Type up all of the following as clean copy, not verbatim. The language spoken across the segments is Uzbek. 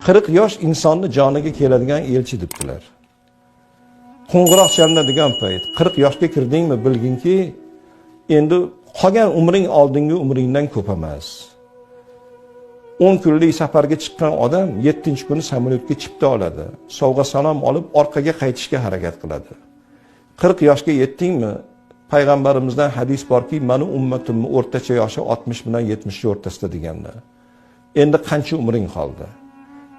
40 yosh insonni joniga keladigan elchi debdilar. Qo'ng'iroq chalinadigan payt 40 yoshga kirdingmi bilginki, endi qolgan umring oldingi umringdan ko'p emas. 10 kunlik safarga chiqqan odam 7-kuni samolyotga chipta oladi. Sovg'a salom olib orqaga qaytishga harakat qiladi. 40 yoshga yetdingmi? Payg'ambarimizdan hadis borki, meni ummatimning o'rtacha yoshi 60 bilan 70 o'rtasida deganlar. Endi qancha umring qoldi?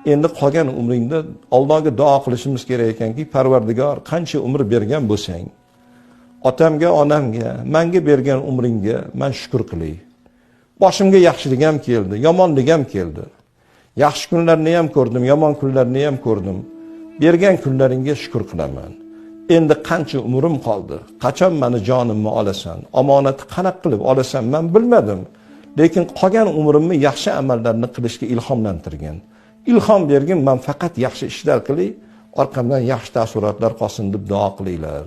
Endi qolgan umringda Allohga duo qilishimiz kerak ekanki, Parvardigor qancha umr bergan bo'lsang, otamga, onamga, menga bergan umringga men shukr qilay. Boshimga yaxshilik ham keldi, yomonlik ham keldi. Yaxshi kunlarni ham ko'rdim, yomon kunlarni ham ko'rdim. Bergan kunlaringga shukr qilaman. Endi qancha umrim qoldi? Qachon meni jonimni olasan? Omonatni qanaq qilib olasan men bilmadim. Lekin qolgan umrimni yaxshi amallarni qilishga ilhomlantirgan. İlhom bergin, men faqat yaxshi ishlar qilay, orqamdan yaxshi taassurotlar qolsin deb duo qilinglar.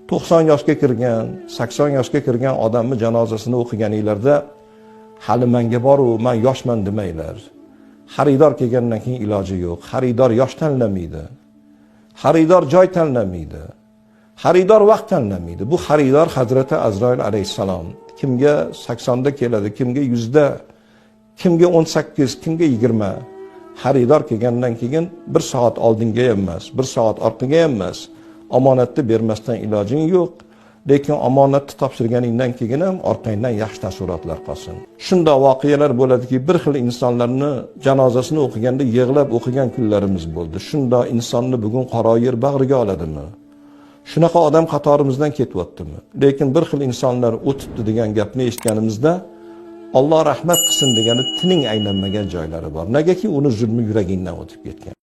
90 yoshga kirgan, 80 yoshga kirgan odamni janozasini o'qiganinglarda hali menga boru, men yoshman demanglar. Xaridor kelgandan keyin iloji yo'q. Xaridor yosh tanlamaydi. Xaridor joy tanlamaydi. Xaridor vaqt tanlamaydi. Bu xaridor Hazrati Azroil alayhissalom. Kimga 80 da keladi, kimga 100 da, kimga 18, kimga 20. Xaridor kelgandan keyin 1 soat oldinga emas, 1 soat orqaga emas. Omonatni bermasdan ilojing yo'q. Lekin omonatni topshirganingdan keyin ham orqangdan yaxshi taassurotlar qolsin. Shunda voqealar bo'ladiki, bir xil insonlarni janozasini o'qiganda yig'lab o'qigan kunlarimiz bo'ldi. Shunda insonni bugun qaro yer bag'riga oladimi? Shunaqa odam qatorimizdan ketyaptimi? Lekin bir xil insonlar o'tibdi degan gapni eshitganimizda Alloh rahmat qilsin degani tining aylanmagan joylari bor. Negaki uni zulmi yuragingdan o'tib ketgan.